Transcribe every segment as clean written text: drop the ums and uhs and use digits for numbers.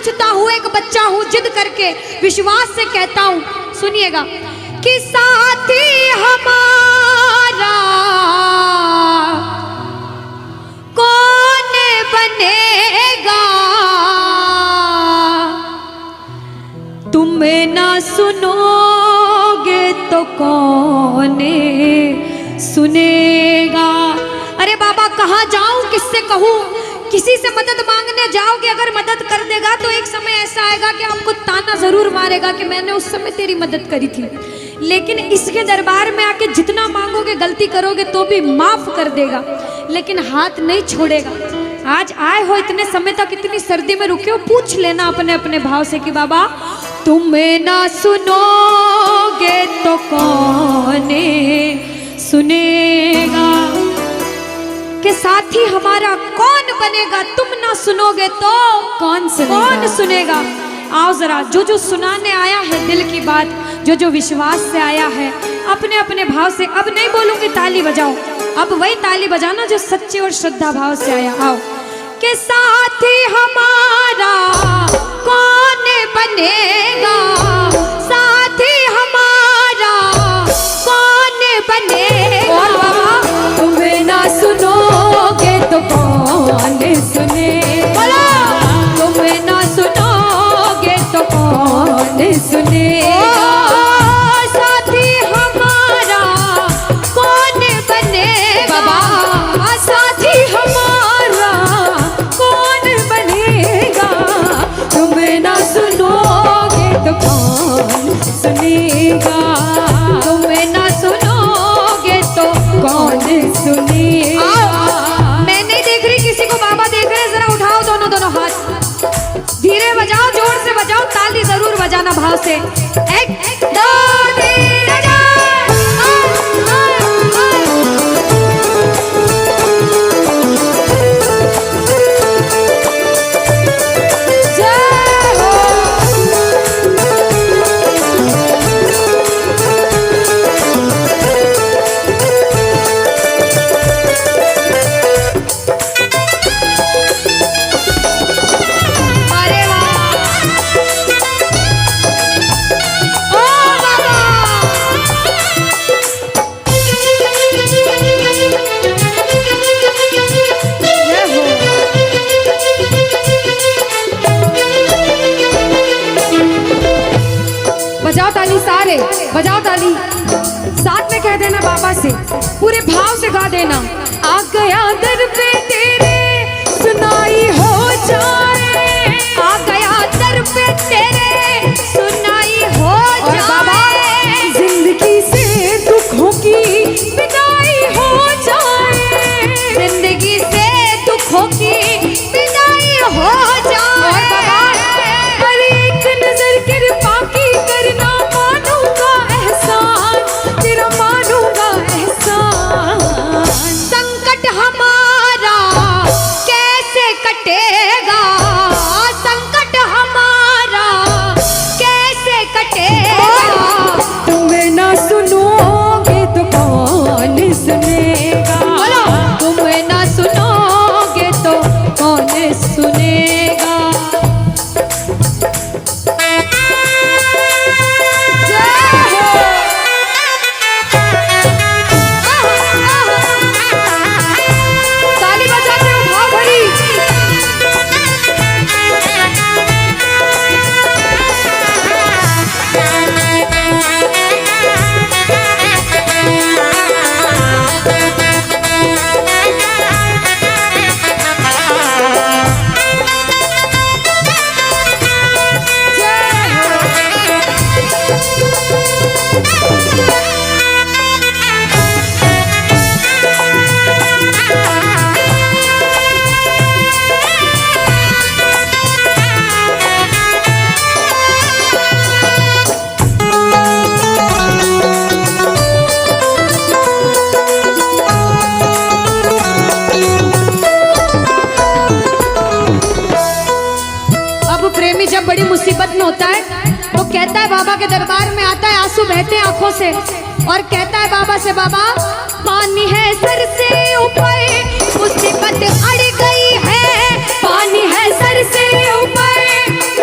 पूछता हूँ, एक बच्चा हूँ, जिद करके विश्वास से कहता हूँ, सुनिएगा, कि साथी हमारा कौन बनेगा, तुम ना सुनोगे तो कौन सुनेगा। अरे बाबा कहाँ जाऊं, किससे कहूँ, किसी से मदद मांगने जाओगे, अगर मदद कर देगा तो एक समय ऐसा आएगा कि आपको ताना जरूर मारेगा कि मैंने उस समय तेरी मदद करी थी, लेकिन इसके दरबार में आके जितना मांगोगे, गलती करोगे तो भी माफ कर देगा, लेकिन हाथ नहीं छोड़ेगा। आज आए हो इतने समय तक, इतनी सर्दी में रुके हो, पूछ लेना अपने अपने भाव से कि बाबा तुम ना सुनोगे तो कौन सुनेगा, कि साथी हमारा कौन बनेगा, तुम ना सुनोगे तो कौन सुनेगा। आओ जरा, जो जो सुनाने आया है दिल की बात, जो जो विश्वास से आया है, अपने अपने भाव से, अब नहीं बोलूंगी ताली बजाओ, अब वही ताली बजाना जो सच्चे और श्रद्धा भाव से आया। आओ, कि साथी हमारा कौन बनेगा, साथी हमारा कौन बनेगा, और बाबा तुम्हें ना सुनोगे तो कौन सुनेगा, तुम्हें ना सुनोगे तो कौन सुनेगा, साथी हमारा कौन बनेगा, साथी हमारा कौन बनेगा, तुम्हें ना सुनोगे तो कौन सुनेगा, तुम्हें ना सुनोगे तो कौन सुनेगा। मैं नहीं देख रही किसी को, बाबा देख रहे हैं, जरा उठाओ दोनों दोनों हाथ, धीरे बजाओ, जोर से बजाओ, ताली जरूर बजाना भाव से। एक दो तीन बजाओ ताली, सारे बजाओ ताली, साथ में कह देना बाबा से, पूरे भाव से गा देना। आ गया दर पे तेरे सुनाई हो जाए, आ गया दर पे तेरे सुनाई हो जाए, जिंदगी से दुखों की विदाई हो जाए, जिंदगी से दुखों की विदाई हो जाए, पर एक नजर कृपा की करना, मानूंगा एहसान तेरा, मानूंगा एहसान, संकट हमारा कैसे कटेगा, संकट हमारा कैसे कटेगा, तुम्हें ना सुनोगे तो कौन सुनेगा, तुम्हें ना सुनोगे तो कौन सुनेगा। जब बड़ी मुसीबत में होता है तो कहता है, बाबा के दरबार में आता है, आंसू बहते हैं आंखों से, और कहता है बाबा से, बाबा पानी है सर से ऊपर, मुसीबत अड़ गई है, पानी है सर से ऊपर,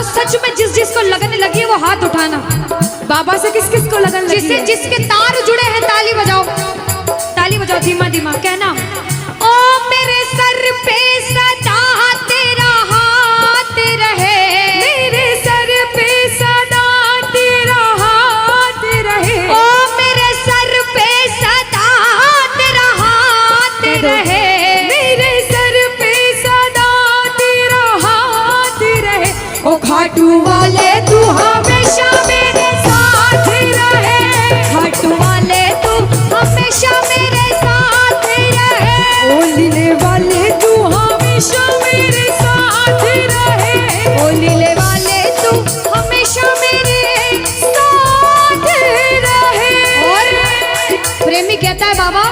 सच में जिस जिसको लगन लगी है वो हाथ उठाना। बाबा से किस किस को लगन लगी जिससे है? जिसके तार जुड़े हैं ताली बजाओ, ताली बजाओ धीमा धीमा, कहना ओ मेरे सर पे सदा तेरा हाथ रहे, मेरे सर पे सदा तेरा हाथ रहे, ओ मेरे सर पे सदा तेरा हाथ रहे, मेरे सर पे सदा तेरा हाथ रहे। ओ खाटू वाले तू हमेशा मेरे साथ रहे, खाटू वाले तू हमेशा मेरे साथ रहे, ओ लीले वाले तू हमेशा मेरे साथ रहे, ओ लीले वाले तू हमेशा मेरे साथ रहे। और प्रेमी कहता है बाबा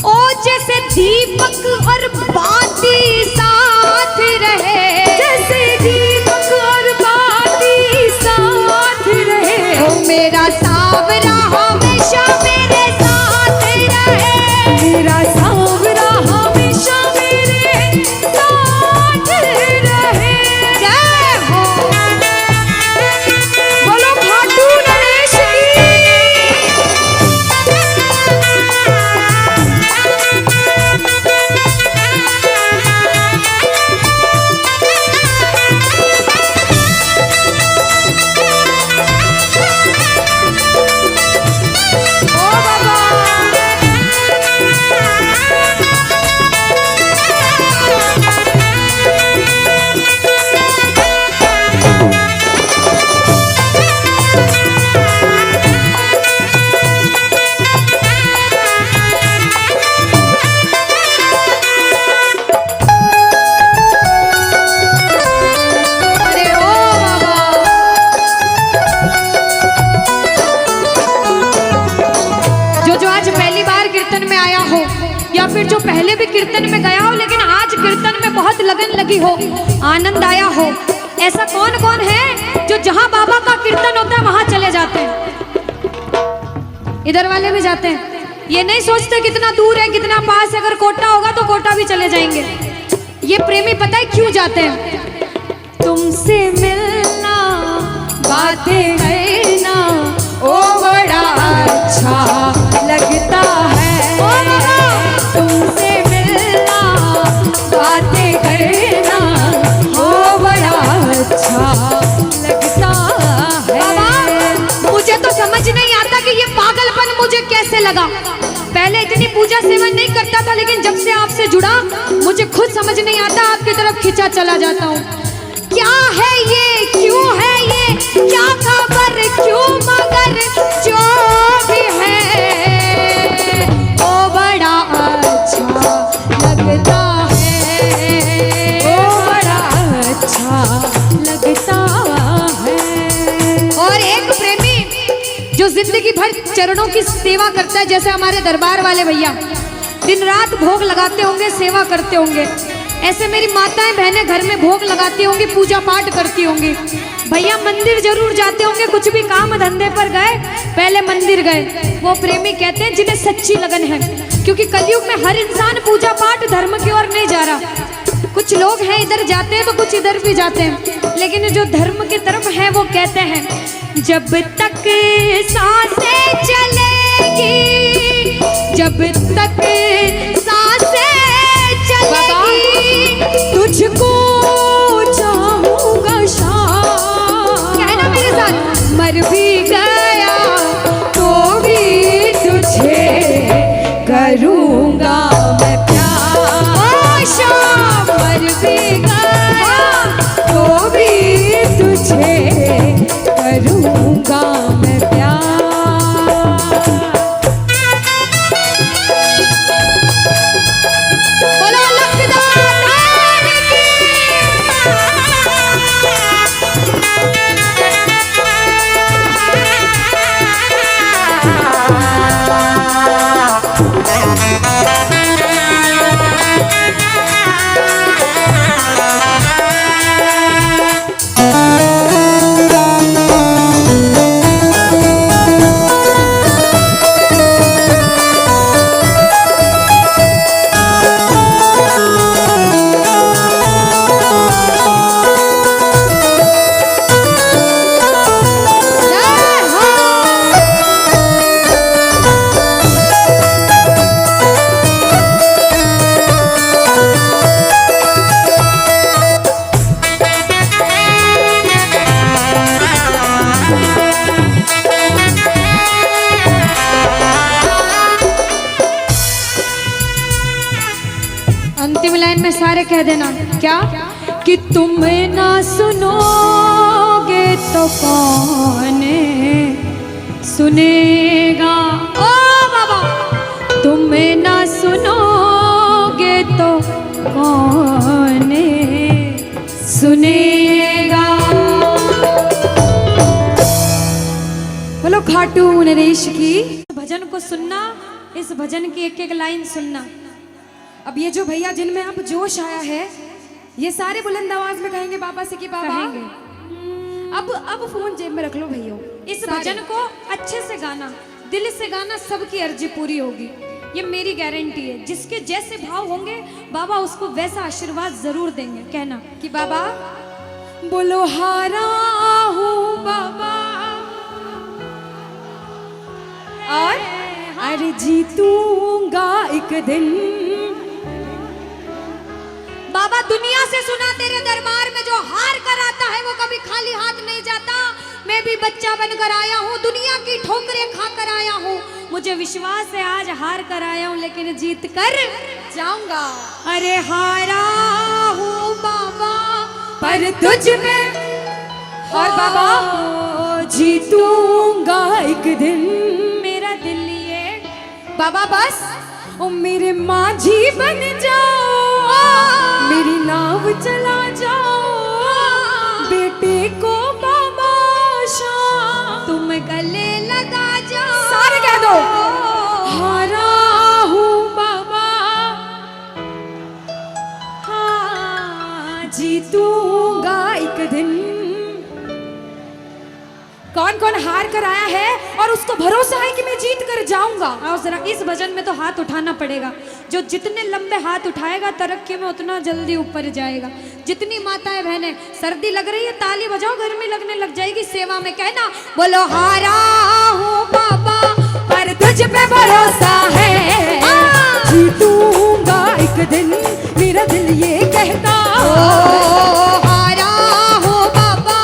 ओ जैसे दीपक और बाती साथ रहे, जैसे दीपक और बाती साथ रहे, ओ मेरा सावरा हमेशा मेरे साथ रहे, मेरा सांवरा हमेशा मेरे साथ रहे। जय हो बोलो खाटू नरेश ओ बाबा। अरे ओ बाबा, जो आज पहली बार कीर्तन में आया हो या फिर जो पहले भी कीर्तन में गया हो लेकिन आज कीर्तन में बहुत लगन लगी हो, आनंद आया हो, ऐसा कौन कौन है जो जहां बाबा का कीर्तन होता है वहां चले जाते हैं? इधर वाले भी जाते हैं, ये नहीं सोचते कितना दूर है कितना पास है, अगर कोटा होगा तो कोटा भी चले जाएंगे। ये प्रेमी पता है क्यों जाते हैं? तुमसे मिलना बातें करना ओ बड़ा अच्छा लगता है, ओ बाबा। तुमसे मिलना बातें करना ओ बड़ा अच्छा लगता है। बाबा मुझे तो समझ नहीं आता कि ये पागलपन मुझे कैसे लगा। पहले इतनी पूजा सेवन नहीं करता था लेकिन जब से आपसे जुड़ा मुझे खुद समझ नहीं आता, आपकी तरफ खिंचा चला जाता हूँ। क्या है ये, क्यों है ये, क्या खबर, क्यों मगर जो भी है ओ बड़ा अच्छा लगता है, ओ बड़ा अच्छा लगता है। और एक प्रेमी जो जिंदगी भर चरणों की सेवा करता है, जैसे हमारे दरबार वाले भैया दिन रात भोग लगाते होंगे, सेवा करते होंगे, ऐसे मेरी माताएं बहनें घर में भोग लगाती होंगी, पूजा पाठ करती होंगी। भैया मंदिर जरूर जाते होंगे, कुछ भी काम धंधे पर गए पहले मंदिर गए। वो प्रेमी कहते हैं जिन्हें सच्ची लगन है, क्योंकि कलयुग में हर इंसान पूजा पाठ धर्म की ओर नहीं जा रहा। कुछ लोग हैं इधर जाते हैं तो कुछ इधर भी जाते हैं, लेकिन जो धर्म की तरफ है वो कहते हैं जब तक सांसें चलेगी, जब तक सांसें चलेगी तुझको चाहूंगा शाम, कहना मेरे साथ, मर भी गया तो भी तुझे करूंगा मैं प्यार। ओ शाम, मर भी गया तो भी तुझे करूंगा मैं प्यार। सारे कह देना क्या कि तुम ना सुनोगे तो कौन सुनेगा। ओ बाबा, तुम ना सुनोगे तो कौन सुनेगा। बोलो खाटू नरेश की। भजन को सुनना, इस भजन की एक एक लाइन सुनना। अब ये जो भैया जिनमें अब जोश आया है, ये सारे बुलंद आवाज में कहेंगे बाबा से कि बाबा अब फोन जेब में रख लो भैया। इस भजन को अच्छे से गाना, दिल से गाना, सबकी अर्जी पूरी होगी, ये मेरी गारंटी है। जिसके जैसे भाव होंगे बाबा उसको वैसा आशीर्वाद जरूर देंगे। कहना कि बाबा बोलो हारा हूँ बाबा और अरे जीतूंगा एक दिन। बाबा दुनिया से सुना तेरे दरबार में जो हार कर आता है वो कभी खाली हाथ नहीं जाता। मैं भी बच्चा बनकर आया हूँ, दुनिया की ठोकरें खाकर आया हूँ। मुझे विश्वास है आज हार कर आया हूँ लेकिन जीत कर जाऊंगा। अरे हारा हूँ बाबा पर तुझ में और बाबा जीतूंगा एक दिन। मेरा दिल ये बाबा बस ओ मेरे माझी बन जाओ, मेरी नाव चला जाओ, बेटे को बाबा शाम तुम गले लगा जाओ। सारे कह दो हारा हूँ बाबा, हाँ जीतूंगा एक दिन। कौन कौन हार कर आया है और उसको भरोसा है कि मैं जीत कर जाऊंगा। और जरा इस भजन में तो हाथ उठाना पड़ेगा। जो जितने लंबे हाथ उठाएगा तरक्की में उतना जल्दी ऊपर जाएगा। जितनी माताएं बहनें सर्दी लग रही है ताली बजाओ, गर्मी लगने लग जाएगी सेवा में। कहना बोलो हारा हूँ बाबा पर तुझ पे भरोसा है, जीतूंगा एक दिन मेरा दिल ये कहता। हारा हूँ बाबा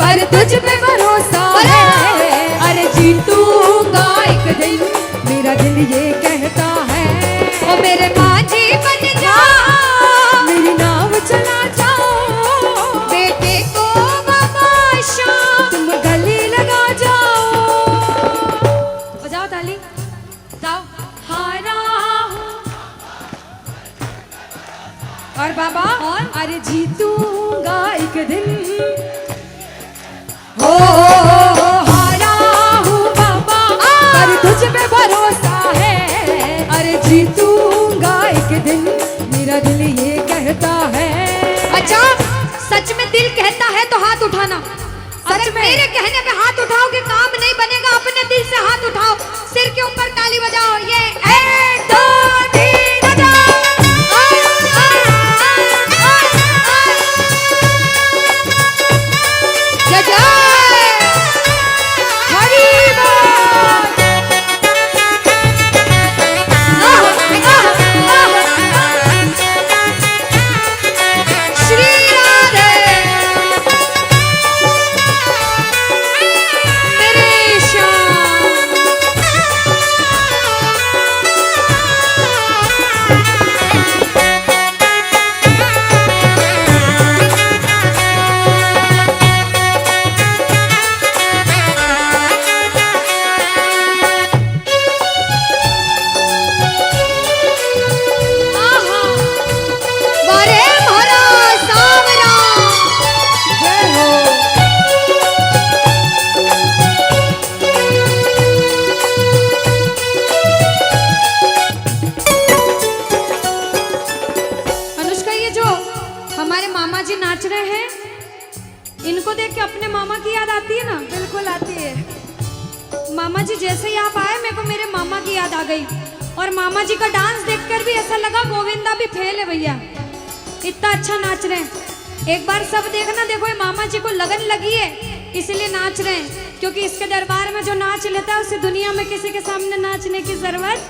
पर तुझ पे भरोसा है, अरे जीतूंगा एक दिन मेरा दिल ये कहता है। ओ मेरे माझी बन जाओ, मेरी नाव चला जाओ, बेटे को बाबा शाम तुम गले लगा जाओ। बजाओ ताली जाओ। हारा और बाबा और अरे जीतूंगा एक दिन। हो हारा हूँ बाबा पर तुझ पे भरोसा है, अरे जीतूंगा एक दिन मेरा दिल ये कहता है। अच्छा सच में दिल कहता है तो हाथ उठाना। सच में मेरे कहने पे हाथ उठाओगे काम नहीं बनेगा। अपने दिल से हाथ उठाओ, सिर के ऊपर ताली बजाओ। ये 1 2 3 बजाओ। जय जय इनको देख के अपने मामा की याद आती है ना? बिल्कुल आती है। मामा जी जैसे ही आप आए मेरे को मेरे मामा की याद आ गई। और मामा जी का डांस देखकर भी ऐसा लगा गोविंदा भी फेल है भैया, इतना अच्छा नाच रहे हैं। एक बार सब देखना, देखो ये मामा जी को लगन लगी है इसलिए नाच रहे हैं, क्योंकि इसके दरबार में जो नाच लेता है उसे दुनिया में किसी के सामने नाचने की जरूरत।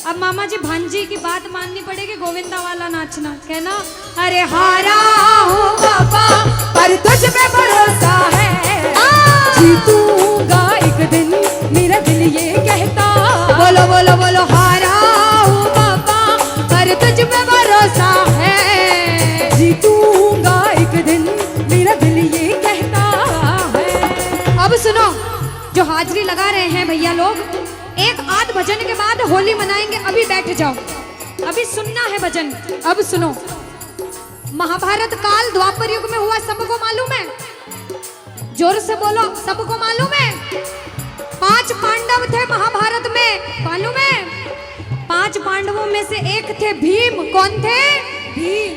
अब मामा जी भांजी की बात माननी पड़ेगी, गोविंदा वाला नाचना। कहना अरे हारा हूँ बाबा पर तुझ पे भरोसा है, जीतूंगा एक दिन मेरा दिल ये कहता। बोलो बोलो बोलो हारा हूँ बाबा पर तुझ पे भरोसा लगा रहे हैं भैया लोग, एक आध भजन के बाद होली मनाएंगे। अभी बैठ जाओ, अभी सुनना है भजन। अब सुनो, महाभारत काल द्वापर युग में हुआ, सबको मालूम है? जोर से बोलो, सबको मालूम है? 5 पांडव थे महाभारत में, मालूम है? 5 पांडवों में से एक थे भीम। कौन थे? भीम।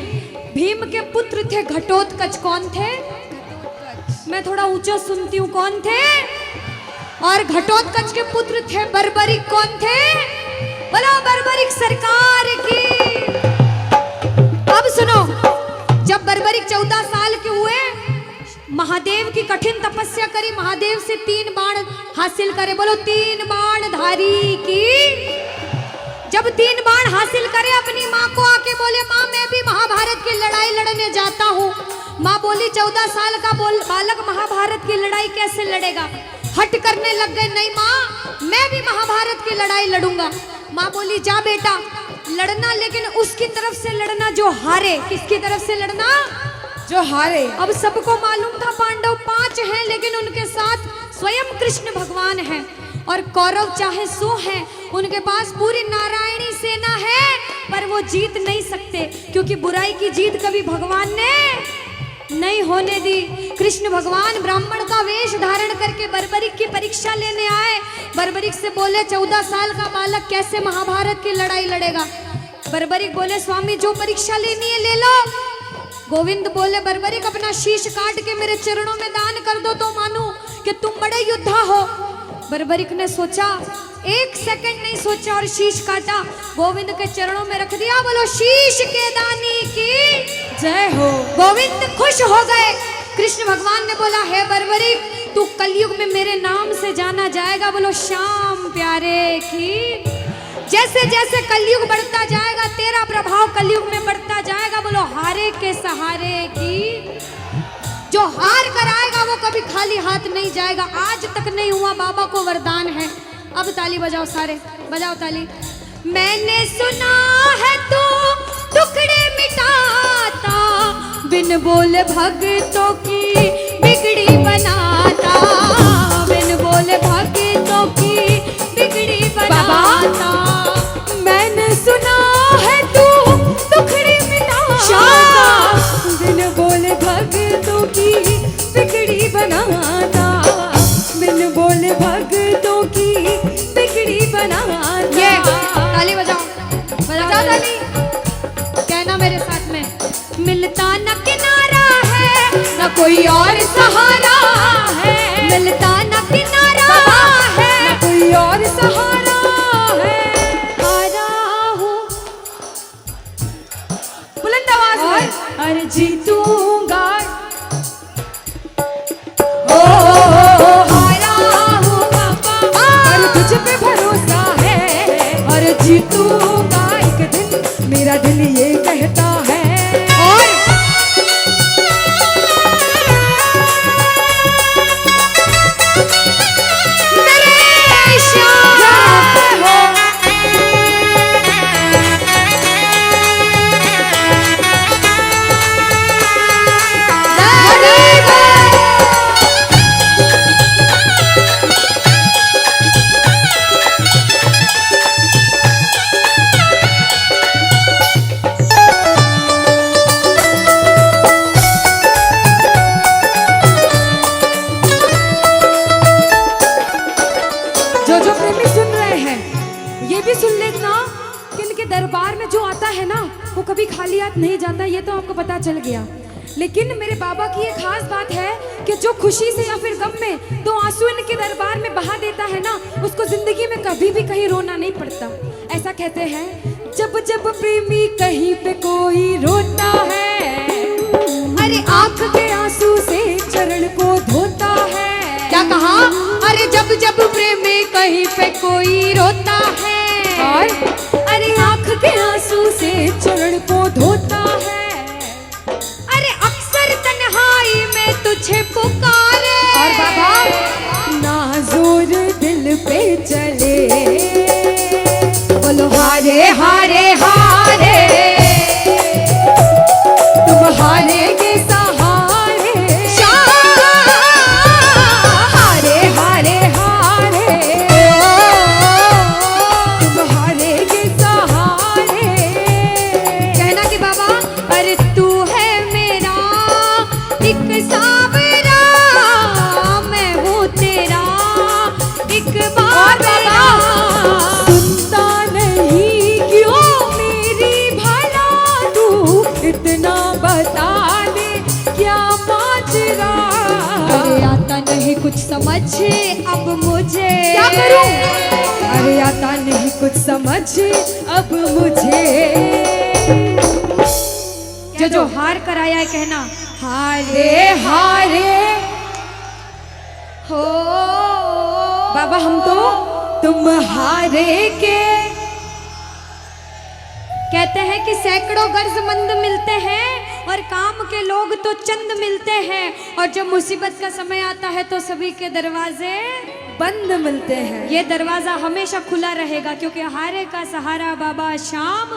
भीम के पुत्र थे घटोत्कच। कौन थे? मैं थोड़ा ऊंचा सुनती हूँ। कौन थे? और घटोत्कच के पुत्र थे बर्बरिक। कौन थे? बोलो बर्बरिक सरकार की। अब सुनो, जब बर्बरिक 14 साल के हुए, महादेव की कठिन तपस्या करी, महादेव से 3 बाण हासिल करे। बोलो 3 बाण धारी की। जब 3 बाण हासिल करे, अपनी माँ को आके बोले, माँ मैं भी महाभारत की लड़ाई लड़ने जाता हूँ। माँ बोली 14 साल का बालक महाभारत की लड़ाई कैसे लड़ेगा? हट करने लग गए, नहीं माँ मैं भी महाभारत की लड़ाई लड़ूंगा। माँ बोली जा बेटा लड़ना, लेकिन उसकी तरफ से लड़ना जो हारे। किसकी तरफ से लड़ना? जो हारे। अब सबको मालूम था पांडव 5 हैं, लेकिन उनके साथ स्वयं कृष्ण भगवान हैं। और कौरव चाहे 100 हैं, उनके पास पूरी नारायणी सेना है, पर वो जीत नहीं सकते, क्योंकि बुराई की जीत कभी भगवान ने नहीं होने दी। कृष्ण भगवान ब्राह्मण का वेश धारण करके बर्बरिक की परीक्षा लेने आए। बर्बरिक से बोले 14 साल का बालक कैसे महाभारत की लड़ाई लड़ेगा? बर्बरिक बोले स्वामी जो परीक्षा लेनी है ले लो। गोविंद बोले बर्बरिक अपना शीश काट के मेरे चरणों में दान कर दो तो मानूं कि तुम बड़े योद्धा हो। बर्बरिक ने सोचा, 1 सेकंड नहीं सोचा और शीश काटा, गोविंद के चरणों में रख दिया। बोलो शीश के दानी की जय हो। गोविंद खुश हो गए। कृष्ण भगवान ने बोला हे बर्बरिक तू कलयुग में मेरे नाम से जाना जाएगा। बोलो श्याम प्यारे की। जैसे जैसे कलयुग बढ़ता जाएगा तेरा प्रभाव कलयुग में बढ़ता जाएगा। बोलो हारे के सहारे की। जो हार कर आएगा वो कभी खाली हाथ नहीं जाएगा। आज तक नहीं हुआ, बाबा को वरदान है। अब ताली बजाओ, सारे बजाओ ताली। मैंने सुना है तू टुकड़े मिटाता, बिन बोले भक्तों की बिगड़ी बनाता, बिन बोले भक्तों की बिगड़ी बनाता। मैंने सुना है तू टुकड़े मिटाता, बिन बोले भक्तों की बिगड़ी बनाता, बिन बोले भक्तों की बिगड़ी बनाता। ये ताली बजाओ, बजाओ ताली। कहना मेरे साथ में, मिलता न किनारा है न कोई और सहारा है, मिलता न किनारा है न कोई और सहारा है। हारा हूँ बुलंद आवाज में, अरे जीतूंगा। हारा हूँ बाबा, और तुझ पे भरोसा है, और जीतूंगा एक दिन, मेरा दिल ये कहता है। और मेरे श्याम हो। जो जो प्रेमी सुन रहे हैं ये भी सुन लेना कि इनके दरबार में जो आता है ना वो कभी खाली हाथ नहीं जाता। ये तो आपको पता चल गया। लेकिन मेरे बाबा की एक खास बात है कि जो खुशी से या फिर गम में 2 आंसू इनके दरबार में बहा देता है ना, उसको जिंदगी में कभी भी कहीं रोना नहीं पड़ता। ऐसा कहते हैं, जब जब प्रेमी कहीं पे कोई रोता है, अरे आंख के आंसू से चरण को धोता है। क्या कहा? अरे जब जब प्रेमी कहीं पे कोई रोता है, और अरे आंख के आंसू से चरण को धोता है। अरे अक्सर तन्हाई में तुझे पुकारे। और बाबा नाज़ुर दिल पे चले, बोलो हारे हारे हारे, तुम हारेगे सहारे। हारे हारे हारे, नहीं कुछ समझ अब मुझे, क्या करूं? अरे आता नहीं कुछ समझ अब मुझे। जो हार कर आया है कहना हारे हारे हो। बाबा हम तो तुम हारे के। कहते हैं कि सैकड़ों गर्जमंद मिलते हैं और काम के लोग तो चंद मिलते हैं, और जब मुसीबत का समय आता है तो सभी के दरवाजे बंद मिलते हैं। ये दरवाजा हमेशा खुला रहेगा, क्योंकि हारे का सहारा बाबा शाम,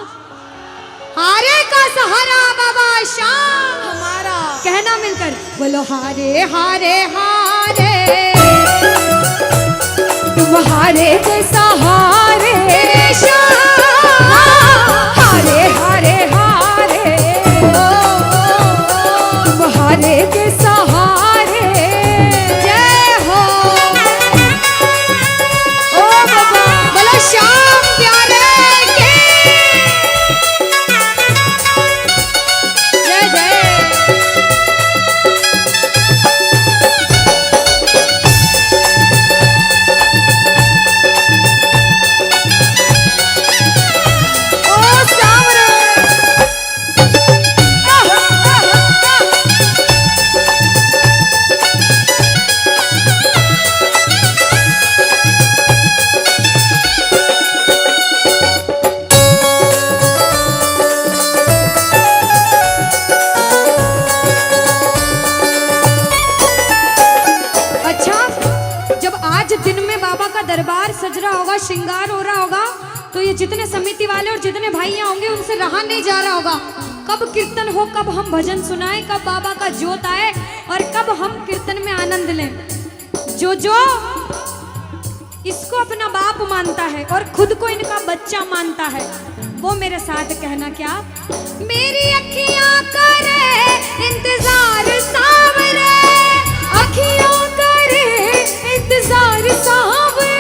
हारे का सहारा बाबा शाम हमारा। कहना मिलकर बोलो हारे हारे हारे, तुम हारे के सहारे शाम, हारे हारे हारे, तुम हारे के सहारे। जय हो। ओ बाबा बोलो शाम प्यारे के जय जय। दरबार सज रहा होगा, श्रृंगार हो रहा होगा, तो ये जितने समिति वाले और जितने भाइयां होंगे उनसे रहा नहीं जा रहा होगा। कब कीर्तन हो, कब हम भजन सुनाएं, कब बाबा का जोत आए और कब हम कीर्तन में आनंद लें। जो इसको अपना बाप मानता है और खुद को इनका बच्चा मानता है, वो मेरे साथ कहना क्या। मेरी अखियां करे इंतजार सावरे, अखियां करे इंतजार सावरे,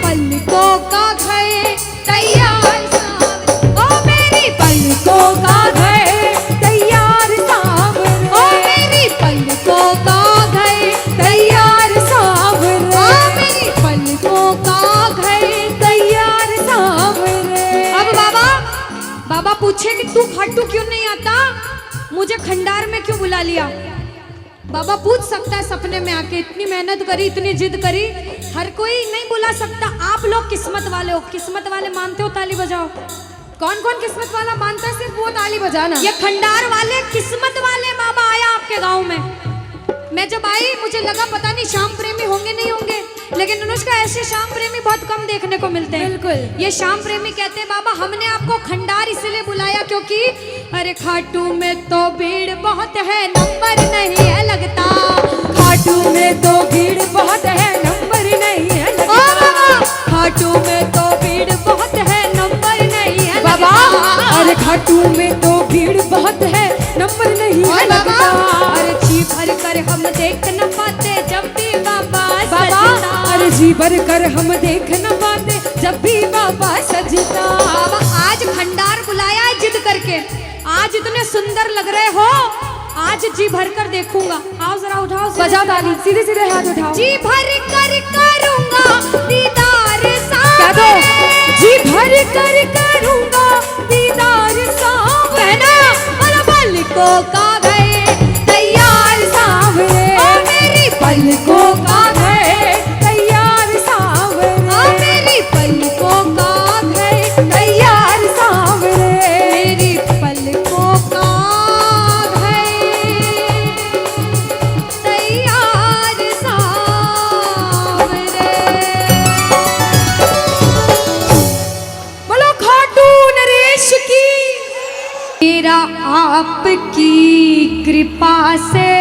पलकों का घर तैयार सावरे, ओ मेरी पलकों का घर तैयार सावरे, ओ मेरी पलकों का घर तैयार सावरे, ओ मेरी पलकों का घर तैयार सावरे। अब बाबा पूछे कि तू खाटू क्यों नहीं आता, मुझे खंडार में क्यों बुला लिया। बाबा पूछ सकता है सपने में आके, इतनी मेहनत करी, इतनी जिद करी, हर कोई नहीं बुला सकता। आप लोग किस्मत वाले हो, किस्मत वाले मानते हो, ताली बजाओ। कौन कौन किस्मत वाला मानता है, सिर्फ वो ताली बजाना। ये खंडार वाले किस्मत वाले बाबा आया आपके गांव में। मैं जब आई मुझे लगा पता नहीं श्याम प्रेमी होंगे नहीं होंगे, लेकिन अनुष्का ऐसे श्याम प्रेमी बहुत कम देखने को मिलते हैं। बिल्कुल। ये श्याम प्रेमी कहते हैं बाबा हमने आपको खंडार इसलिए बुलाया क्योंकि अरे खाटू में तो भीड़ बहुत है, नंबर नहीं है लगता। खाटू में तो भीड़ बहुत है, नंबर नहीं है लगता। खाटू में तो भीड़ बहुत है, नंबर नहीं है बाबा। अरे खाटू में तो भीड़ बहुत है, नंबर नहीं है लगता। अरे जी भर कर हम देख न पाते जब भी बाबा सजता। अरे जी भर कर हम देख न पाते जब भी बाबा सजता। बाबा आज खंडार बुलाया है जिद करके, आज इतने सुंदर लग रहे हो, आज जी भर कर देखूंगा। आओ जरा उठाओ, बजाओ ताली, सीधे सीधे हाथ उठाओ। जी भर कर करूंगा दीदार क्या दो? जी भर कर करूंगा दीदार सावरे, कहना और पलकों का घर तैयार सावरे, मेरी पलकों का घर तैयार सावरे, मेरी पलकों का घर तैयार सावरे, मेरी पलकों का घर तैयार सावरे। बोलो खाटू नरेश की। मेरा आपकी कृपा से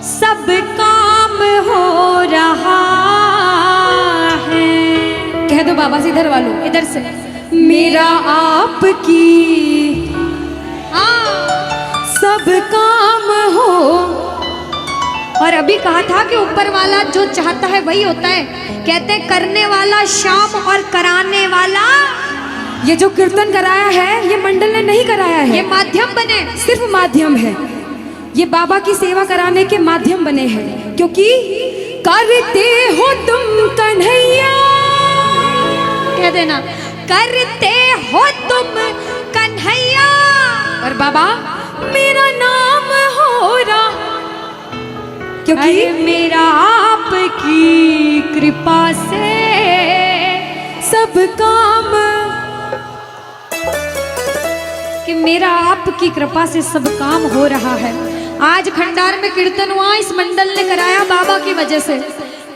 सब काम हो रहा है। कह दो बाबा से, इधर वालों, इधर से। मेरा आपकी सब काम हो। और अभी कहा था कि ऊपर वाला जो चाहता है वही होता है। कहते हैं करने वाला श्याम और कराने वाला। ये जो कीर्तन कराया है ये मंडल ने नहीं कराया है, ये माध्यम बने, सिर्फ माध्यम है। ये बाबा की सेवा कराने के माध्यम बने हैं, क्योंकि करते हो तुम कन्हैया, कह देना करते हो तुम कन्हैया, और बाबा मेरा नाम हो रहा, क्योंकि अरे मेरा आपकी कृपा से सब काम, कि मेरा आपकी कृपा से सब काम हो रहा है। आज खंडार में कीर्तन हुआ, इस मंडल ने कराया बाबा की वजह से।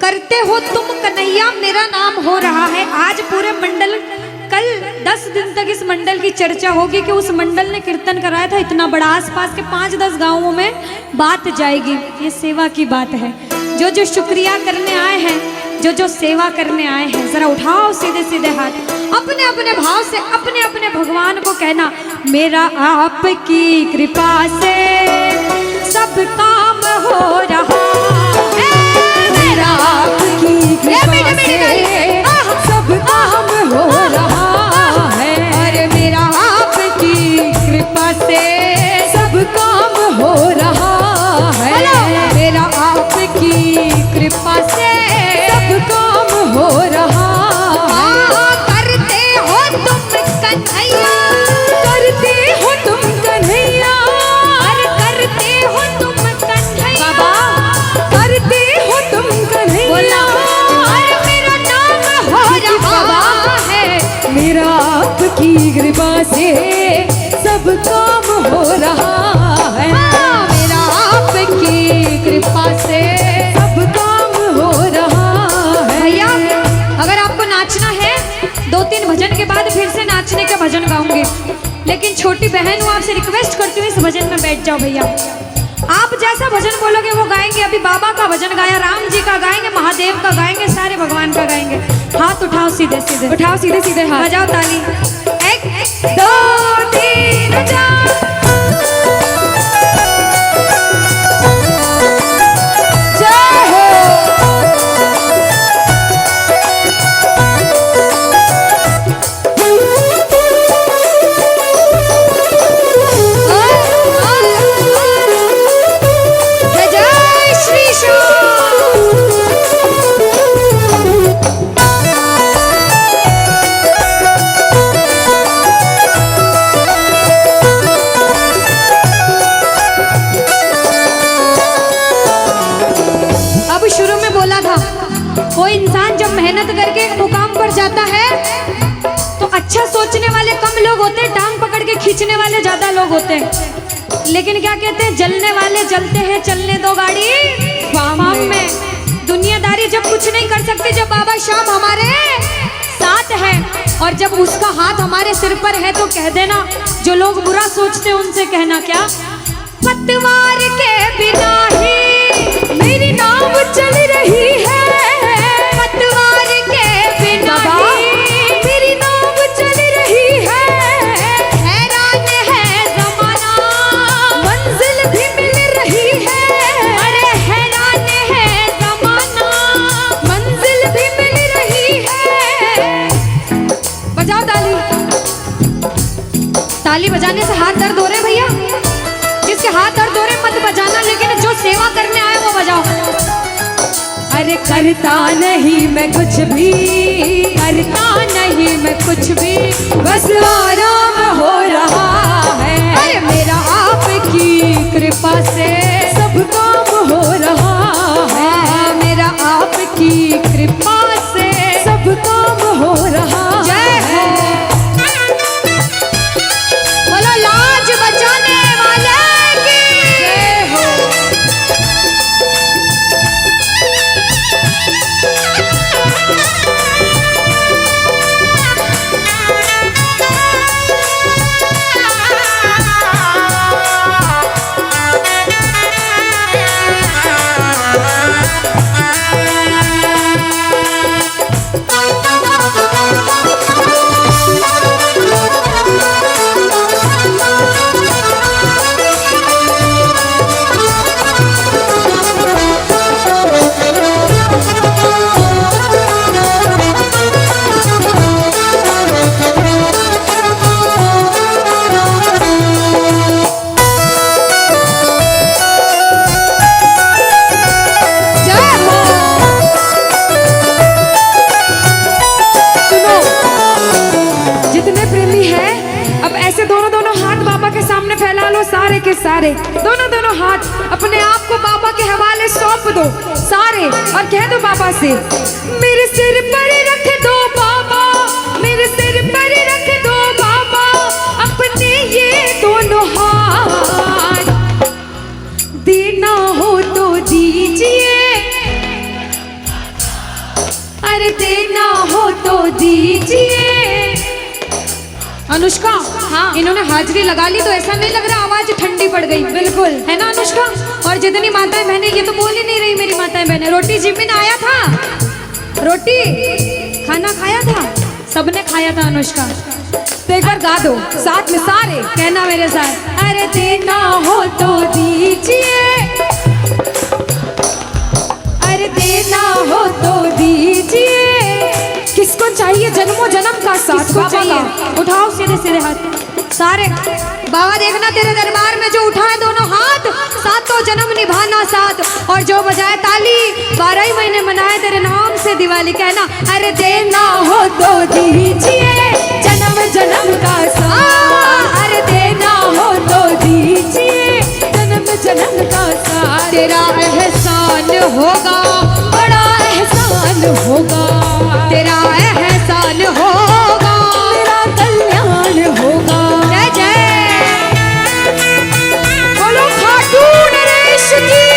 करते हो तुम कन्हैया, मेरा नाम हो रहा है। आज पूरे मंडल, कल 10 दिन तक इस मंडल की चर्चा होगी कि उस मंडल ने कीर्तन कराया था इतना बड़ा, आसपास के 5-10 गांवों में बात जाएगी। ये सेवा की बात है। जो जो शुक्रिया करने आए हैं, जो जो सेवा करने आए हैं, जरा उठाओ सीधे सीधे हाथ, अपने अपने भाव से अपने अपने भगवान को कहना, मेरा आपकी कृपा से सब काम हो रहा है, मेरा आपकी कृपा से सब काम हो रहा है, अरे मेरा आपकी कृपा से सब काम हो रहा है, मेरा आपकी कृपा से सब काम हो रहा है। करते हो तुम कन्हैया, करते हो तुम कन्हैया, अरे करते हो तुम कन्हैया, बाबा करते हो तुम कन्हैया, बोला अरे मेरा नाम हो रहा है, मेरा आपकी कृपा से सब काम हो रहा है, मेरा आपकी कृपा से सब काम हो रहा है। भैया अगर आपको नाचना है, 2-3 भजन के बाद फिर से नाचने का भजन गाऊंगी, लेकिन छोटी बहन हूँ, आपसे रिक्वेस्ट करती हूँ इस भजन में बैठ जाओ भैया। आप जैसा भजन बोलोगे वो गाएंगे। अभी बाबा का भजन गाया, राम जी का गाएंगे, महादेव का गाएंगे, सारे भगवान का गाएंगे। हाथ उठाओ सीधे सीधे, उठाओ सीधे सीधे हाथ, बजाओ ताली, 1 2 3 4। जय हो। जय श्री श्याम। अब शुरू में बोला था, कोई इंसान जब मेहनत करके एक मुकाम पर जाता है तो अच्छा सोचने वाले कम लोग होते हैं, टांग पकड़ के खींचने वाले ज्यादा लोग होते हैं। लेकिन क्या कहते हैं, जलने वाले जलते हैं, चलने दो गाड़ी फार्म में। दुनियादारी जब कुछ नहीं कर सकती, जब बाबा श्याम हमारे साथ है और जब उसका हाथ हमारे सिर पर है, तो कह देना, जो लोग बुरा सोचते हैं उनसे कहना क्या, पतवार के बिना ही मेरी नाव चल रही है, पतवार के बिना ही मेरी नाव चल रही है, हैरान है जमाना, मंजिल भी मिल रही है, अरे हैरान है जमाना, मंजिल भी मिल रही है। बजाओ ताली। ताली बजाने से हाथ दर्द हो रहे भैया, जिसके हाथ दर्द हो रहे मत बजाना, लेकिन जो सेवा करने आए वो बजाओ। अरे करता नहीं मैं कुछ भी, करता नहीं मैं कुछ भी, बस आराम हो रहा है, अरे मेरा आपकी कृपा से सब काम हो रहा है, मेरा आपकी कृपा से सब काम हो रहा जय हो। बोलो लाज बचाने वाले की जय हो। सारे, दोनों दोनों हाथ अपने आप को बाबा के हवाले सौंप दो सारे, और कह दो बाबा से, मेरे सिर पर रख दो बाबा, मेरे सिर पर रख दो बाबा अपने ये दोनों हाथ, देना हो तो दीजिए, अरे देना हो तो दीजिए। अनुष्का, हाँ, इन्होंने हाजिरी लगा ली तो ऐसा नहीं लग रहा आवाज ठंडी पड़ गई? बिल्कुल, है ना अनुष्का? और जितनी माताएं बहनें, ये तो बोल ही नहीं रही मेरी माताएं बहनें। रोटी जिमिन आया था, रोटी खाना खाया था, सबने खाया था अनुष्का। तो एक बार गा दो साथ में सारे, कहना मेरे साथ, अरे देना हो तो दीजिए, अरे देना हो तो दीजिए। किसको चाहिए जन्मों जन्म का साथ? किसको चाहिए? उठाओ सीधे सीधे हाथ सारे। बाबा देखना तेरे दरबार में जो उठाए दोनों हाथ, सातों जन्म निभाना साथ, और जो बजाए ताली 12 ही महीने मनाए तेरे नाम से दिवाली। कहना, अरे देना हो तो दीजिए जन्म जन्म का साथ, अरे देना हो तो दीजिए जन्म जन्म का साथ। तेरा एहसान होगा, बड़ा एहसान होगा, तेरा एहसान होगा, तेरा कल्याण होगा। जय जय बोलो खाटू नरेश की।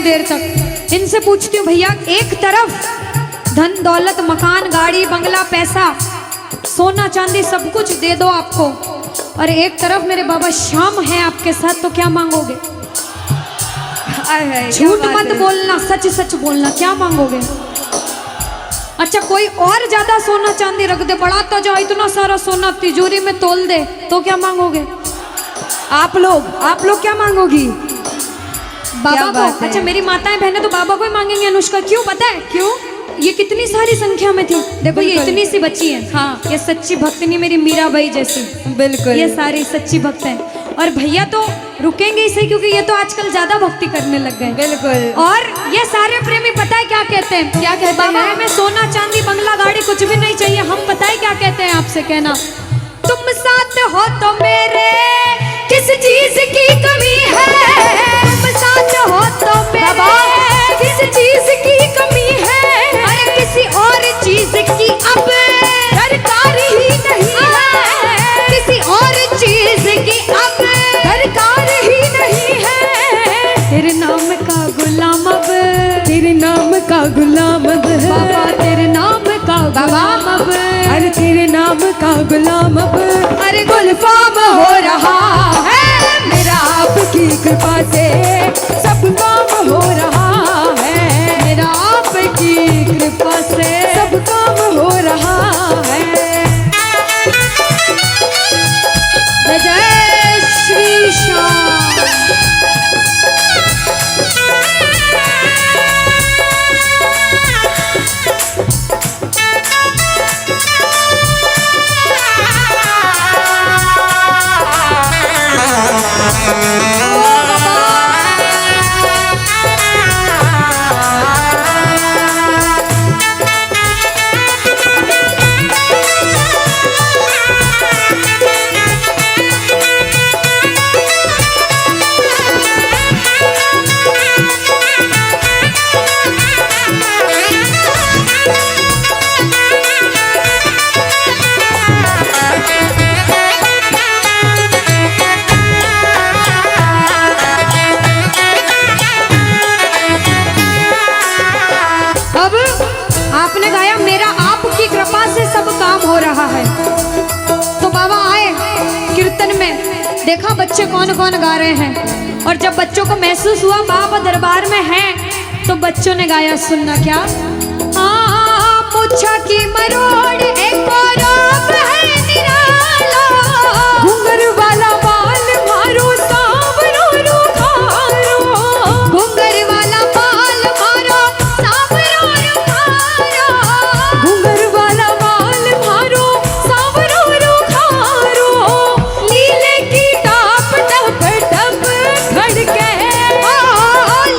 देर तक इनसे पूछती हूँ, भैया एक तरफ धन दौलत मकान गाड़ी बंगला पैसा सोना चांदी सब कुछ दे दो आपको, और एक तरफ मेरे बाबा श्याम है आपके साथ, तो क्या मांगोगे? झूठ मत बोलना, सच सच बोलना, क्या मांगोगे? अच्छा कोई और ज्यादा सोना चांदी रख दे, बढ़ाता जाओ इतना सारा सोना तिजोरी में तोल दे, तो क्या मांगोगे? आप लोग क्या मांगोगी? बाबा को। अच्छा मेरी माताएं बहनें तो बाबा को ही मांगेंगे अनुष्का, क्यों पता है? क्यों? ये कितनी सारी संख्या में थी, देखो ये इतनी सी बच्ची है, हाँ ये सच्ची भक्तनी मेरी मीराबाई जैसी, बिल्कुल ये सारी सच्ची भक्त हैं। और भैया तो रुकेंगे ही सही, क्योंकि ये तो आजकल ज्यादा भक्ति करने लग गए। बिल्कुल। और ये सारे प्रेमी पता है क्या कहते हैं? क्या कहते हैं? बाबा हमें सोना चांदी बंगला गाड़ी कुछ भी नहीं चाहिए, हम पता है क्या कहते हैं आपसे? कहना, तुम साथ हो तो मेरे किस चीज की कमी है, तुम साथ हो तो मेरे किस चीज की कमी है, अरे किसी और चीज की अब दरकार ही नहीं है, किसी और चीज की अब दरकार ही नहीं है। तेरे नाम का गुलाम अब, तेरे नाम का गुलाम अब बाबा, तेरे नाम का गुलाम अब, अरे तेरे नाम का गुलाम अब, अरे गुलफाम हो रहा है मेरा आपकी कृपा से, सब काम हो रहा है मेरा आपकी कृपा से, सब काम हो रहा है। जय श्री श्याम। देखा बच्चे कौन कौन गा रहे हैं, और जब बच्चों को महसूस हुआ बाबा दरबार में हैं, तो बच्चों ने गाया, सुनना क्या। मुच्छा की मरोड़ एक और है निराला, घुंघर वाला बाल मारो सांवरो रुखारो, घुंघर वाला बाल मारो सांवरो रुखारो, घुंघर वाला बाल मारो सांवरो रुखारो, लीले की टाप टप टप खड़के,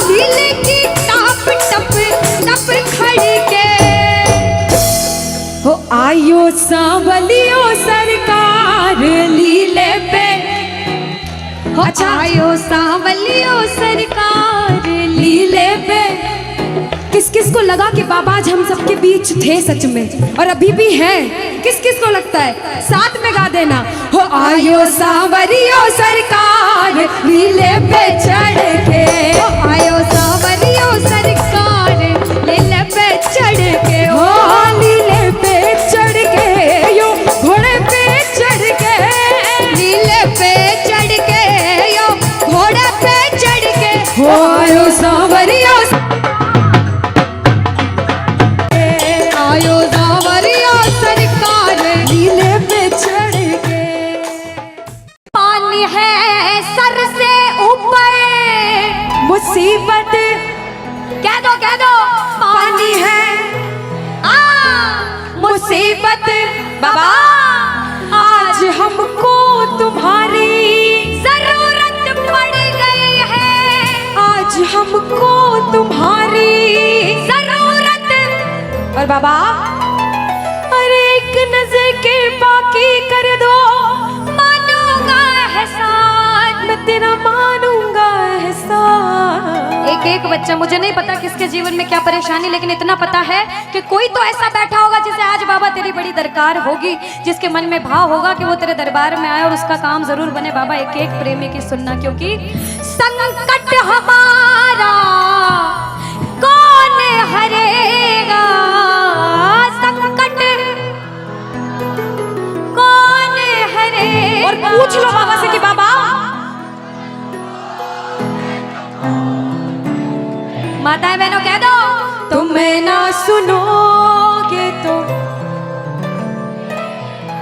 लीले की टाप टप टप खड़के, हो आयो सांवलियो सरकार लीले पे। अच्छा, आयो सांवलियो सरकार लीले पे। किस किस को लगा कि बाबा आज हम सबके बीच थे सच में, और अभी भी हैं? किस किस को लगता है? साथ में गा देना, हो आयो सांवरियो सरकार लीले पे चढ़ के, हो आयो सांवलियो सरकार लीले पे चढ़ के, हो लीले पे चढ़ के, यो घोड़े पे चढ़ के, लीले पे चढ़ के, यो घोड़े पे चढ़ के, हो आयो सांवरियो आयो सांवलियो सरकार लीले पे चढ़ के। पानी है सर से ऊपर, मुसीबत कह दो पानी है, मुसीबत बाबा आज हमको तुम्हारी जरूरत पड़ गई है, आज हमको तुम्हारी जरूरत। और बाबा अरे एक नजर के बाकी कर दो, मानूंगा एहसान, मैं तेरा मानूंगा एहसान। एक एक बच्चा, मुझे नहीं पता किसके जीवन में क्या परेशानी, लेकिन इतना पता है कि कोई तो ऐसा बैठा होगा जिसे आज बाबा तेरी बड़ी दरकार होगी, जिसके मन में भाव होगा कि वो तेरे दरबार में आए और उसका काम जरूर बने। बाबा एक एक प्रेमी की सुनना, क्योंकि संकट हमारा कौन हरेगा, संकट कौन हरेगा। और पूछ लो बाबा से कि बाबा माताएं बहनों कह दो, तुम्हें ना सुनोगे तो।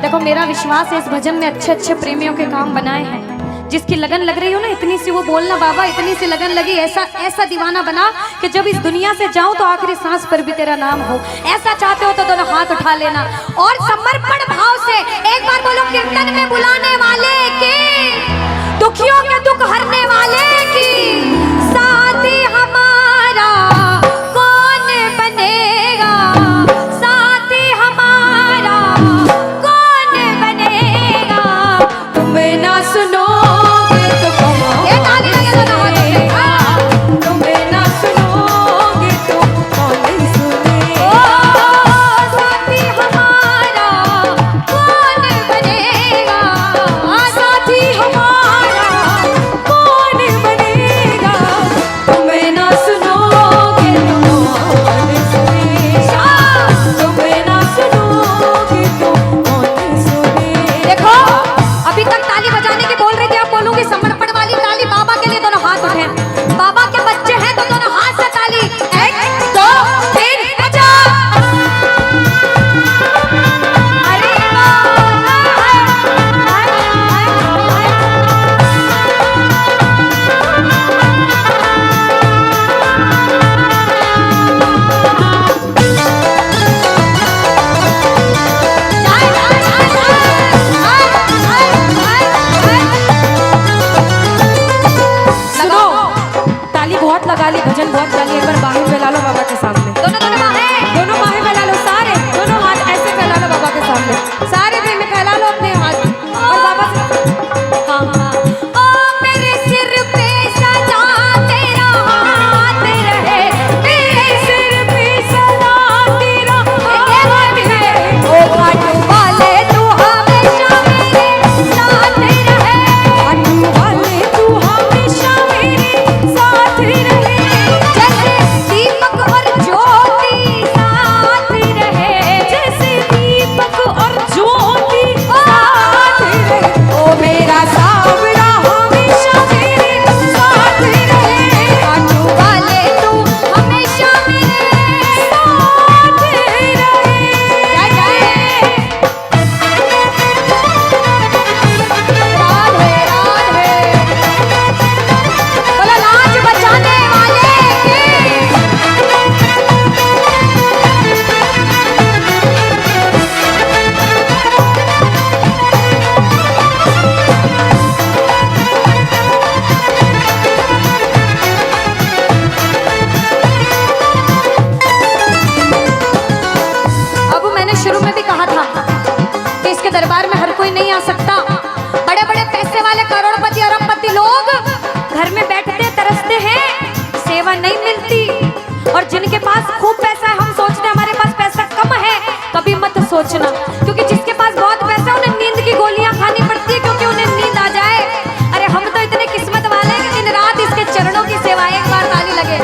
देखो मेरा विश्वास है इस भजन में अच्छे अच्छे प्रेमियों के काम बनाए हैं। जिसकी लगन लग रही हो ना, इतनी सी वो बोलना बाबा, इतनी सी लगन लगी, ऐसा ऐसा दीवाना बना कि जब इस दुनिया से जाऊं तो आखिरी सांस पर भी तेरा नाम हो। ऐसा चाहते हो तो दोनों हाथ उठा लेना और समर्पण भाव से एक बार बोलो, कीर्तन में बुलाने वाले की, दुखियों के दुख हरने वाले की, साथी हमारा कौन बनेगा, साथी हमारा कौन बनेगा। तुम्हें ना सुनो ये ताली लगे दोनों हाथों से। तुम्हें ना सुनोगे तो कौन सुनेगा। साथी हमारा कौन बनेगा, साथी हमारा कौन बनेगा। तुम्हें ना सुनोगे तो कौन सुनेगा। तुम्हें ना सुनोगे तो कौन सुनेगा। देखो अभी तक ताली बजाने की बोल रही थी, अब बोलूंगी समर्पण वाली ताली। बाबा के लिए दोनों हाथ उठे, बाबा के बच्चे हैं तो दोनों हाथ से ताली। 1 2 3 बजा। अरे सुनो, ताली बहुत लगा ली, भजन बहुत गा ली, एक बार बाहें फैला लो बाबा के सामने। दोनों दोनों बाहें, दोनों बाहें फैला लो, सारे दोनों हाथ ऐसे फैला लो बाबा के सामने। सारे प्रेमी फैला लो अपने हाथ और बाबा से हाँ हाँ। ओ मेरे सिर पे सदा तेरा हाथ रहे, मेरे सिर पे सदा तेरा हाथ रहे। ओ घाट वाले तू हमेशा मेरे साथ रहे, घाट वाले तू हमेशा मेरे साथ रहे। जैसे दीपक और ज्योति तरसते हैं, सेवा नहीं मिलती। और जिनके पास खूब पैसा है, हम सोचते हैं हमारे पास पैसा कम है, कभी मत सोचना, क्योंकि जिसके पास बहुत पैसा है उन्हें नींद की गोलियां खानी पड़ती है, क्योंकि उन्हें नींद आ जाए। अरे हम तो इतने किस्मत वाले हैं कि दिन रात इसके चरणों की सेवा, एक बार ताली लगे।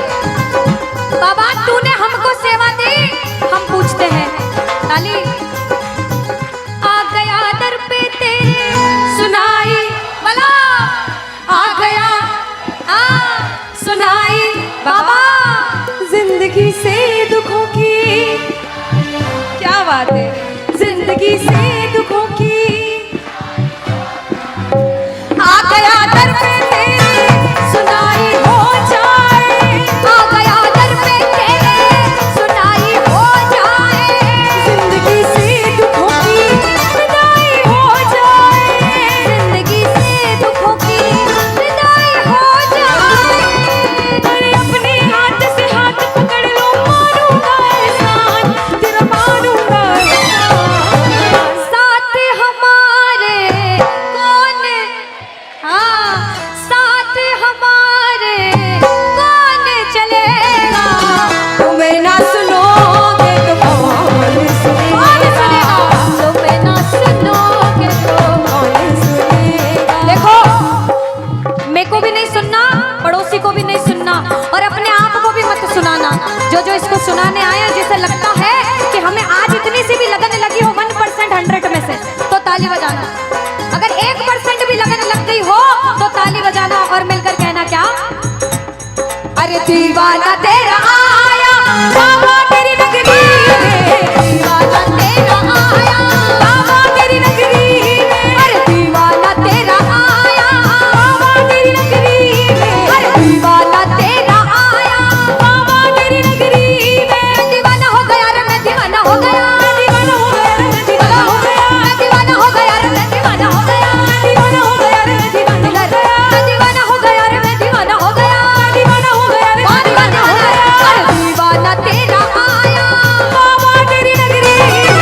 बाबा तूने हमको सेवा दी, हम पूछते हैं ताली। आ गया दर पे तेरे सुनाई वाला, आ गया सुनाई बाबा जिंदगी से दुखों की, क्या बात है, जिंदगी से दुखों की, आ गया दर पे तेरे सुनाई हो जाए, आ गया दर पे तेरे सुनाई हो जाए, जिंदगी से दुखों की विदाई हो जाए, जिंदगी से दुखों की विदाई हो जाए। अरे अपने हाथ से हाथ पकड़ लो, मारूंगा एहसान, तेरा मारूंगा एहसान। साथ हमारे कौन, हाँ साथ हमारे कौन चलेगा, तुम्हें ना सुनोगे तो कौन सुनेगा, तुम्हें ना सुनोगे तो कौन सुनेगा। देखो, मेरे को भी नहीं सुनना, पड़ोसी को भी नहीं सुनना, और अपने आप को भी मत सुनाना। जो इसको सुनाने आए, जिसे लगता है कि हमें आज इतनी सी भी लगन लगी हो 1% 100 में से, तो ताली बजाना। अगर 1% भी लगन लग गई हो तो ताली बजाना और मिलकर कहना क्या, अरे दीवाना तेरा आया बाबा तेरी नगरी में, दीवाना तेरा आया बाबा तेरी नगरी में, अरे दीवाना तेरा आया बाबा तेरी नगरी में, अरे दीवाना तेरा आया बाबा तेरी नगरी में। दीवाना हो गया रे मैं, दीवाना हो गया, दीवाना हो गया रे मैं, दीवाना हो गया, दीवाना हो गया रे मैं, दीवाना हो गया, दीवाना हो गया रे मैं, दीवाना हो गया, दीवाना हो गया रे मैं, दीवाना हो गया, दीवाना हो गया रे मैं, दीवाना हो गया। अरे दीवाना तेरा आया बाबा तेरी नगरी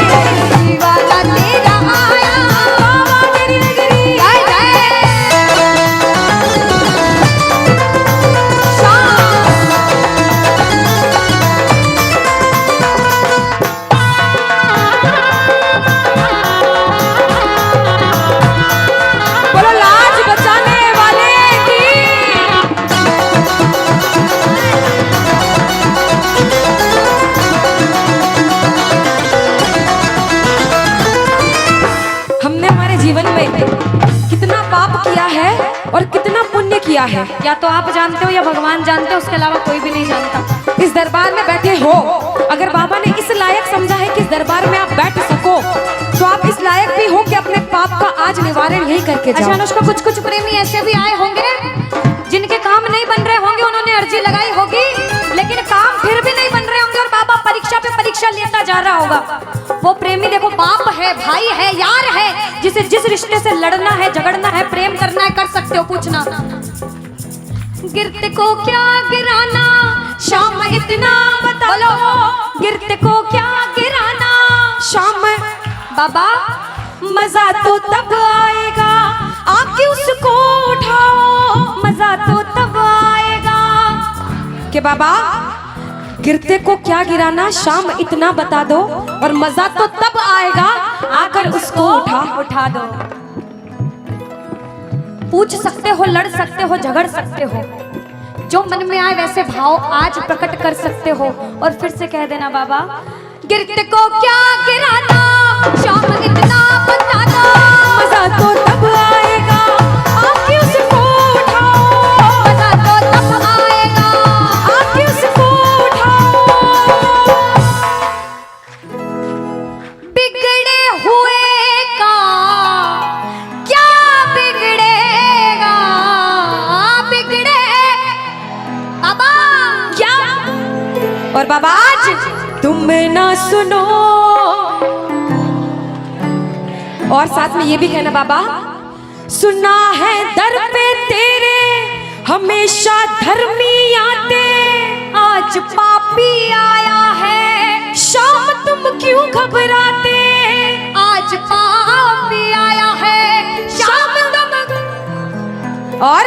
में, दीवाना तेरा आया बाबा तेरी नगरी। जय जय बोलो लाज बचाने वाले की। हमने हमारे जीवन में कितना पाप किया है और कितना पुण्य किया है, या तो आप जानते हो या भगवान जानते हो, उसके अलावा कोई भी नहीं जानता। इस दरबार में बैठे हो, अगर बाबा ने इस लायक समझा है कि इस दरबार में आप बैठ सको, तो आप इस लायक भी हो कि अपने पाप का आज निवारण यही करके जाओ। अच्छा अनुष्का, कुछ प्रेमी ऐसे भी आए होंगे जिनके काम नहीं बन रहे होंगे, उन्होंने अर्जी लगाई होगी, लेकिन काम फिर भी नहीं बन रहे होंगे, और बाबा परीक्षा पे परीक्षा लेता जा रहा होगा। वो प्रेमी देखो, बाप है, भाई है, यार है, जिसे जिस रिश्ते से लड़ना है, झगड़ना है, प्रेम करना है, कर सकते हो। पूछना गिरते को क्या गिराना, शाम इतना बता लो, गिरते को क्या गिराना शाम बाबा, मजा तो तब आएगा आके उसको उठाओ, मजा तो तब आएगा कि बाबा गिरते को क्या गिराना, शाम इतना बता दो, और मजा तो तब आएगा आकर उसको उठा दो। पूछ सकते हो, लड़ सकते हो, झगड़ सकते हो, जो मन में आए वैसे भाव आज प्रकट कर सकते हो, और फिर से कह देना बाबा, गिरते को क्या गिराना, शाम इतना बता दो, मजा तो तब आएगा आके उसको उठाओ, मजा तो तब आएगा आके उसको उठाओ। बिगड़े हुए का क्या बिगड़ेगा, बिगड़े बाबा क्या, और बाबा आज तुम ना सुनो, और साथ में ये भी कहना बाबा, सुना है दर पे तेरे हमेशा धर्मी आते, आज पापी आया है, शाम तुम क्यों घबराते, आज पापी आया है, शाम तुम, और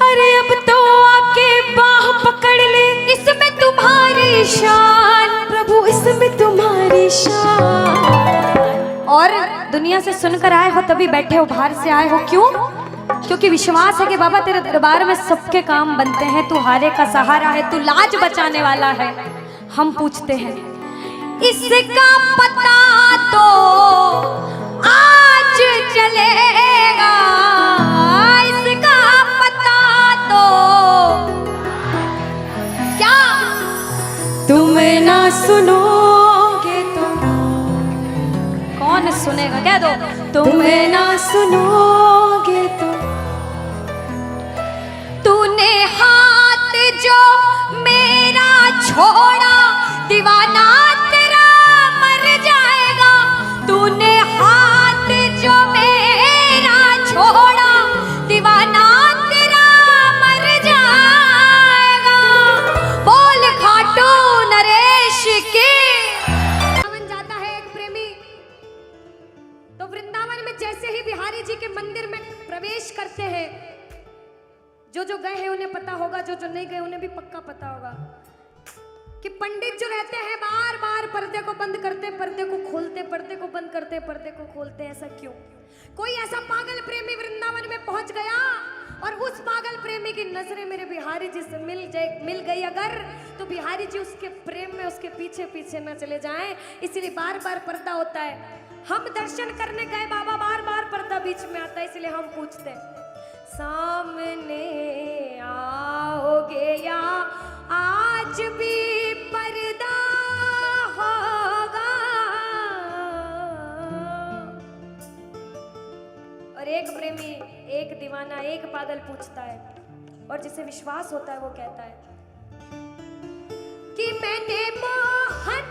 अरे अब तो और दुनिया से सुनकर आए हो तभी बैठे हो, बाहर से आए हो क्यों? क्योंकि विश्वास है कि बाबा तेरे दरबार में सबके काम बनते हैं, तू हारे का सहारा है, तू लाज बचाने वाला है। हम पूछते हैं इसका पता तो आज चलेगा, इसका पता तो क्या तुम ना सुनोगे तो कौन सुनेगा? कह दो तुम ना सुनोगे तो तूने हाथ जो मेरा छोड़ा दीवाना तेरा मर जाएगा, तूने हाथ जो मेरा छोड़ा दीवाना तेरा मर जाएगा। बोल खाटू नरेश की। वृंदावन जाता है एक प्रेमी, तो वृंदावन में जैसे ही बिहारी जी के मंदिर में प्रवेश करते हैं, जो गए हैं उन्हें पता होगा, जो नहीं गए उन्हें भी पक्का पता होगा कि पंडित जो रहते हैं बार बार पर्दे को बंद करते, पर्दे को खोलते, पर्दे को बंद करते, पर्दे को खोलते। ऐसा क्यों? कोई ऐसा पागल प्रेमी वृंदावन में पहुंच गया और उस पागल प्रेमी की नजरें मेरे बिहारी जी से मिल गई अगर, तो बिहारी जी उसके प्रेम में उसके पीछे पीछे न चले जाएं, इसलिए बार बार पर्दा होता है। हम दर्शन करने गए बाबा, बार बार पर्दा बीच में आता है, इसलिए हम पूछते हैं सामने आओगे या आज भी पर्दा होगा? और एक प्रेमी, एक दीवाना, एक पागल पूछता है, और जिसे विश्वास होता है वो कहता है कि मैंने मोहन,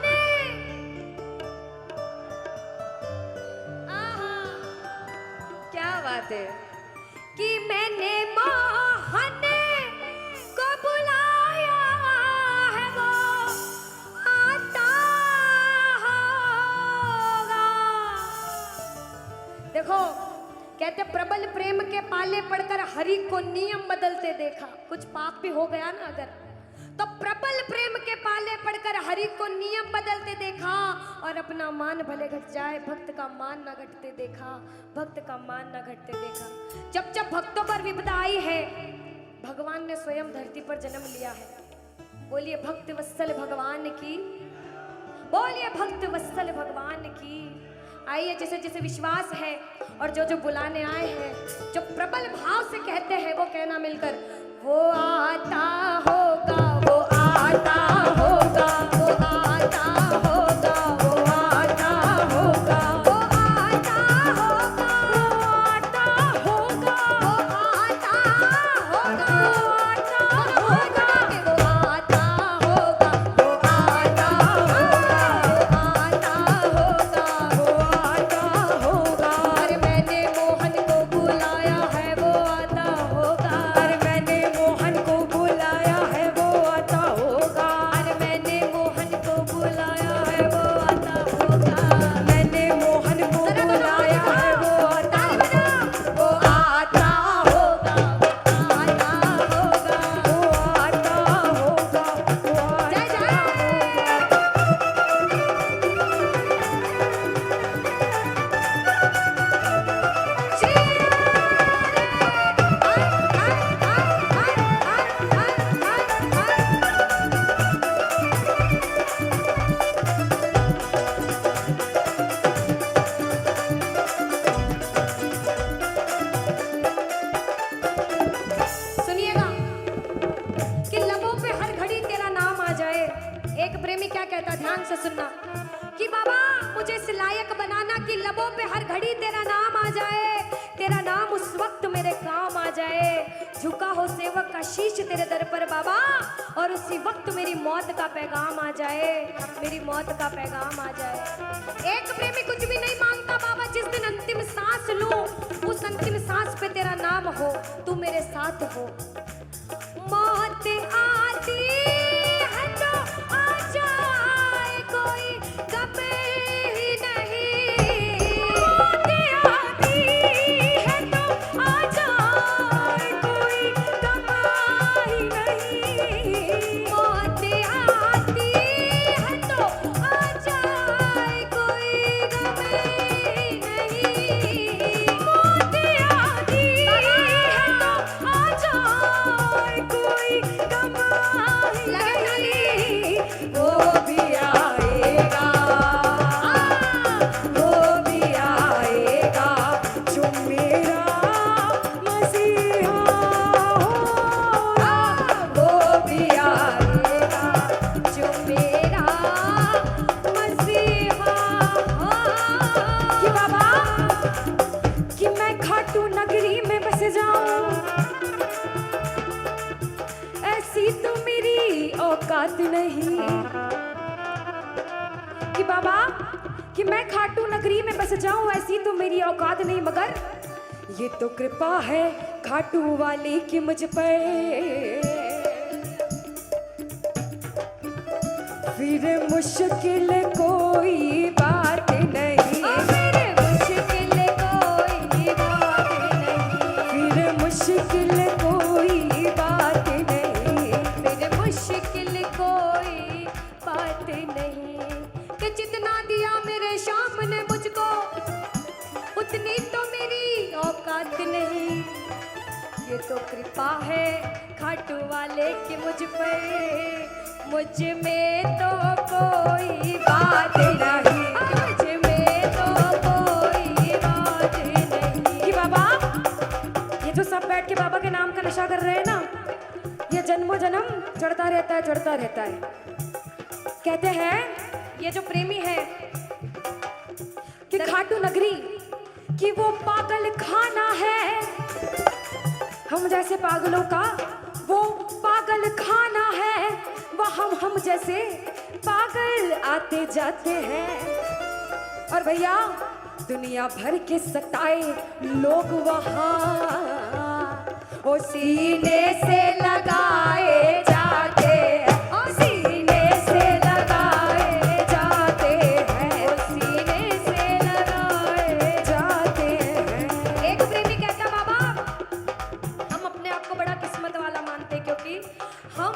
क्या बात है, कि मैंने मोहन को बुलाया है, वो आता होगा। देखो कहते प्रबल प्रेम के पाले पड़कर हरि को नियम बदलते देखा। कुछ पाप भी हो गया ना अगर, तो प्रबल प्रेम के पाले पड़कर हरि को नियम बदलते देखा, और अपना मान भले घट जाए भक्त का मान न घटते देखा, भक्त का मान न घटते देखा। जब जब भक्तों पर विपदा आई है, भगवान ने स्वयं धरती पर जन्म लिया है। बोलिए भक्त वत्सल भगवान की, बोलिए भक्त वत्सल भगवान की। आइए जिसे जिसे विश्वास है और जो बुलाने आए हैं, जो प्रबल भाव से कहते हैं, वो कहना मिलकर, वो आता होगा, वो आता होगा, वो आता होगा, वो आता होगा, वो आता होगा, वो आता होगा, वो आता होगा, वो आता होगा, वो आता होगा, वो आता होगा, वो आता होगा। अरे मैंने मोहन को बुलाया है, वो आता होगा। अरे मैंने मोहन को बुलाया है, वो आता होगा। अरे मैंने मोहन को बुलाया है, वो आता होगा। मैंने मोहन को बुलाया है, वो आता होगा, वो आता होगा, वो आता होगा, वो आता होगा, वो आता होगा। सुनिएगा कि लबों पे हर घड़ी तेरा नाम आ जाए। एक प्रेमी क्या कहता, ध्यान से सुनना, कि बाबा मुझे इस लायक बनाना कि लबों पे हर घड़ी तेरा नाम आ जाए, तेरा नाम उस वक्त मेरे काम आ जाए। झुका हो सेवक का शीश तेरे दर पर बाबा, और उसी वक्त मेरी मौत का पैगाम आ जाए, मेरी मौत का पैगाम आ जाए। एक प्रेमी कुछ भी नहीं मांगता बाबा, जिस दिन अंतिम सांस लूं उस अंतिम सांस पे तेरा नाम हो, तू मेरे साथ हो। मौत आती है तो आ जाए, कोई गम ही नहीं। मौत आती है तो आ जाए, कोई गम ही नहीं। मौत आती है तो आ जाए, कोई गम ही औकात नहीं कि बाबा कि मैं खाटू नगरी में बस जाऊं, ऐसी तो मेरी औकात नहीं, मगर ये तो कृपा है खाटू वाले की मुझ पर। फिर मुश्किल कोई बात नहीं, फिर मुश्किल कोई बात नहीं, फिर मुश्किल कोई बात नहीं, फिर मुश्किल कोई बात नहीं। कि जितना दिया मेरे शाम ने मुझको, उतनी तो मेरी औकात नहीं। ये तो कृपा है खाटू वाले की मुझ पर, मुझ में तो कोई बात नहीं, मुझ में तो कोई बात नहीं। कि बाबा ये जो सब बैठ के बाबा के नाम का नशा कर रहे हैं ना, ये जन्मों जन्म चढ़ता रहता है, चढ़ता रहता है। कहते हैं ये जो प्रेमी है कि खाटू नगरी कि वो पागल खाना है, हम जैसे पागलों का वो पागल खाना है, वह हम जैसे पागल आते जाते हैं। और भैया दुनिया भर के सताए लोग वहाँ ओ सीने से लगाए जाते हैं, ओ सीने से लगाए जाते हैं, ओ सीने से लगाए जाते हैं। एक प्रेमी कहता बाबा हम अपने आप को बड़ा किस्मत वाला मानते, क्योंकि हम